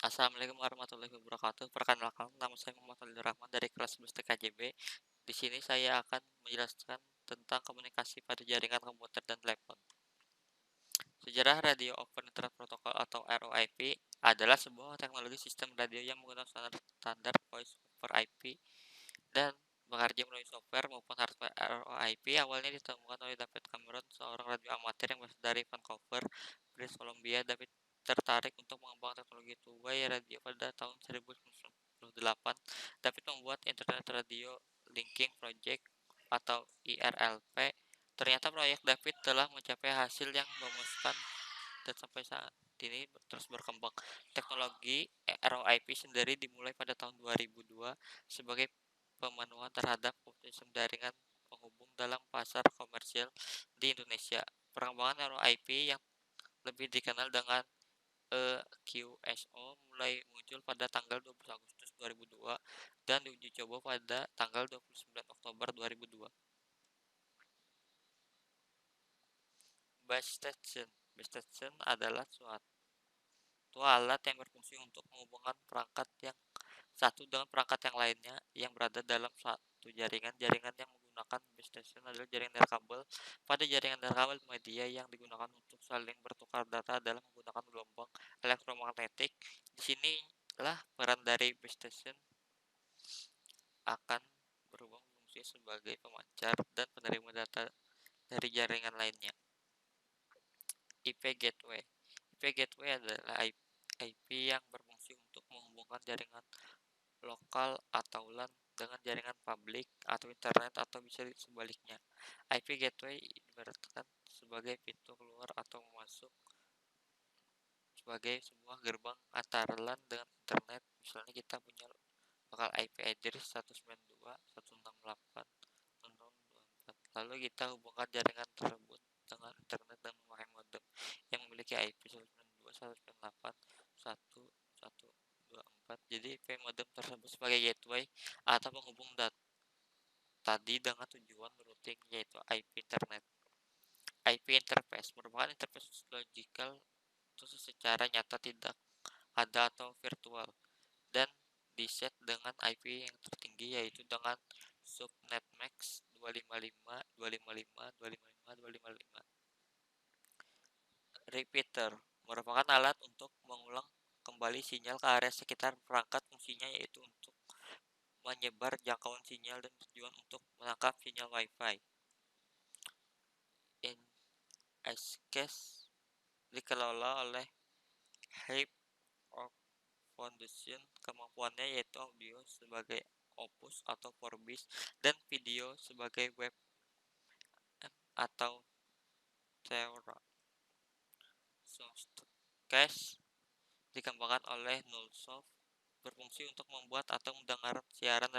Assalamualaikum warahmatullahi wabarakatuh. Perkenalkan, nama saya Muhammad Khalil Rahman dari kelas 11 TKJB. Di sini saya akan menjelaskan tentang komunikasi pada jaringan komputer dan telepon. Sejarah Radio Open Internet Protocol atau ROIP adalah sebuah teknologi sistem radio yang menggunakan standar Voice over IP dan bekerja melalui software maupun hardware. ROIP awalnya ditemukan oleh David Cameron, seorang radio amatir yang berasal dari Vancouver, British Columbia. David tertarik untuk mengembangkan teknologi two-way radio pada tahun 1998. David membuat Internet Radio Linking Project atau IRLP. Ternyata proyek David telah mencapai hasil yang memuaskan dan sampai saat ini terus berkembang. Teknologi ROIP sendiri dimulai pada tahun 2002 sebagai pemenuhan terhadap kebutuhan jaringan penghubung dalam pasar komersial di Indonesia. Perkembangan ROIP yang lebih dikenal dengan QSO mulai muncul pada tanggal 20 Agustus 2002 dan diuji coba pada tanggal 29 Oktober 2002. Base station. Base station adalah suatu alat yang berfungsi untuk menghubungkan perangkat yang satu dengan perangkat yang lainnya yang berada dalam satu jaringan. Jaringan yang menggunakan base station adalah jaringan nirkabel. Pada jaringan nirkabel, media yang digunakan untuk saling bertukar data adalah menggunakan gelombang elektromagnetik. Di sinilah peran dari base station akan berubah fungsi sebagai pemancar dan penerima data dari jaringan lainnya. IP Gateway. IP Gateway adalah IP yang berfungsi untuk menghubungkan jaringan lokal atau LAN dengan jaringan publik atau internet atau bisa sebaliknya. IP Gateway diibaratkan sebagai pintu keluar atau masuk sebagai sebuah gerbang antara LAN dengan internet. Misalnya kita punya lokal IP address 192.168.0.24. Lalu kita hubungkan jaringan tersebut dengan internet dan memakai modem yang memiliki IP 192.168.1.124. Jadi IP modem tersebut sebagai gateway atau penghubung data tadi dengan tujuan routing, yaitu IP internet. IP interface merupakan interface logikal itu secara nyata tidak ada atau virtual dan diset dengan IP yang tertinggi, yaitu dengan subnet max 255.255.255.255. Repeater merupakan alat untuk mengulang kembali sinyal ke area sekitar perangkat. Fungsinya yaitu untuk menyebar jangkauan sinyal dan tujuan untuk menangkap sinyal WiFi. In case dikelola oleh Hive Foundation. Kemampuannya yaitu audio sebagai Opus atau Vorbis dan video sebagai web atau Theora. Soundcast dikembangkan oleh Nullsoft, berfungsi untuk membuat atau mendengar siaran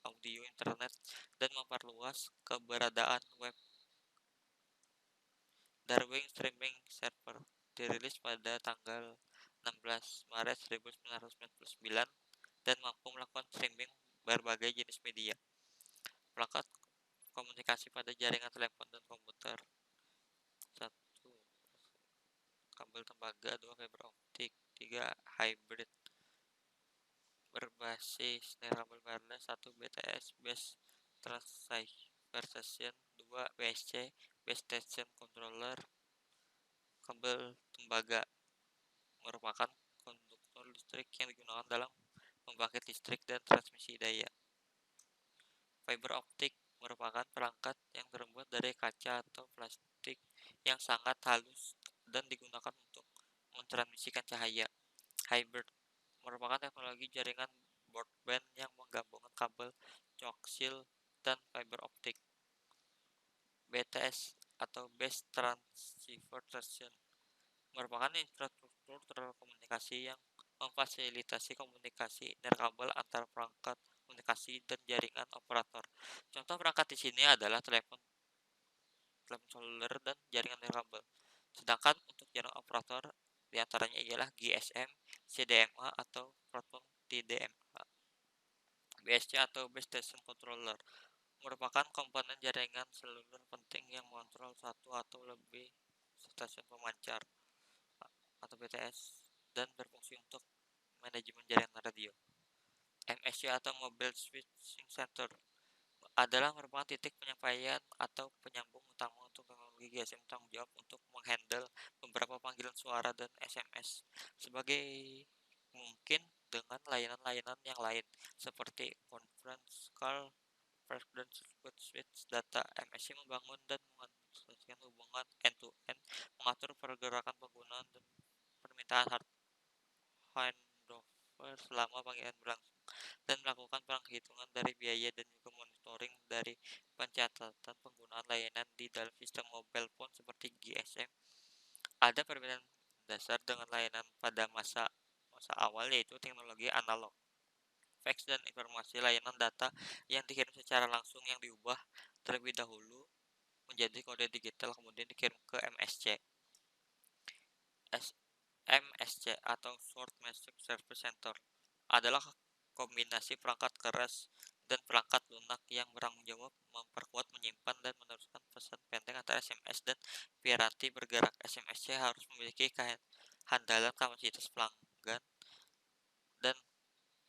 audio internet dan memperluas keberadaan web. Darwin Streaming Server dirilis pada tanggal 16 Maret 1999 dan mampu melakukan streaming berbagai jenis media. Perangkat komunikasi pada jaringan telepon dan komputer. 1. Kabel tembaga. 2. Fiber optik. 3. Hybrid berbasis nirkabel wireless. 1. BTS Base Transceiver Station. 2. BSC Base Station Controller. Kabel tembaga merupakan konduktor listrik yang digunakan dalam membangkit listrik dan transmisi daya. Fiber optik merupakan perangkat yang terbuat dari kaca atau plastik yang sangat halus dan digunakan untuk mentransmisikan cahaya. Hybrid merupakan teknologi jaringan broadband yang menggabungkan kabel coaxial dan fiber optik. BTS atau Base Transceiver Station merupakan infrastruktur telekomunikasi yang memfasilitasi komunikasi nirkabel antar perangkat komunikasi dan jaringan operator. Contoh perangkat di sini adalah telepon seluler dan jaringan nirkabel. Sedangkan untuk jaringan operator diantaranya ialah GSM, CDMA atau Proton TDMA. BSC atau Base Station Controller merupakan komponen jaringan seluler penting yang mengontrol satu atau lebih stasiun pemancar atau BTS dan berfungsi untuk manajemen jaringan radio. MSC atau Mobile Switching Center adalah merupakan titik penyampaian atau penyambung utama untuk teknologi GSM tanggung jawab untuk menghandle beberapa panggilan suara dan SMS sebagai mungkin dengan layanan-layanan yang lain seperti conference call, frequency switch data. MSC membangun dan mengadministrasikan hubungan end-to-end, mengatur pergerakan pengguna dan permintaan handover selama panggilan berlangsung, dan melakukan penghitungan dari biaya dan juga monitoring dari pencatatan penggunaan layanan di dalam sistem mobile phone seperti GSM. Ada perbedaan dasar dengan layanan pada masa awal, yaitu teknologi analog. Fax dan informasi layanan data yang dikirim secara langsung yang diubah terlebih dahulu menjadi kode digital kemudian dikirim ke MSC. MSC atau Short Message Service Center adalah kombinasi perangkat keras dan perangkat lunak yang bertanggung jawab memperkuat, menyimpan, dan meneruskan pesan pendek antara SMS dan piranti bergerak. SMSC harus memiliki kehandalan kapasitas pelanggan dan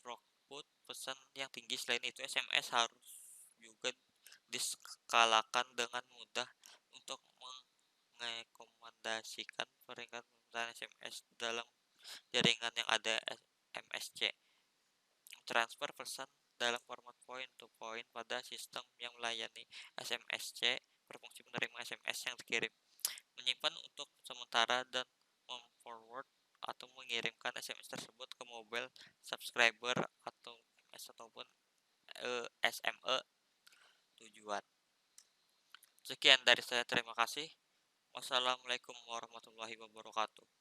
throughput pesan yang tinggi. Selain itu, SMS harus juga diskalakan dengan mudah untuk merekomendasikan peringkat pemesanan SMS dalam jaringan yang ada. MSC transfer pesan dalam format point to point pada sistem yang melayani SMSC berfungsi menerima SMS yang dikirim, menyimpan untuk sementara, dan memforward atau mengirimkan SMS tersebut ke mobile subscriber atau MS ataupun SME tujuan. Sekian dari saya, terima kasih. Wassalamualaikum warahmatullahi wabarakatuh.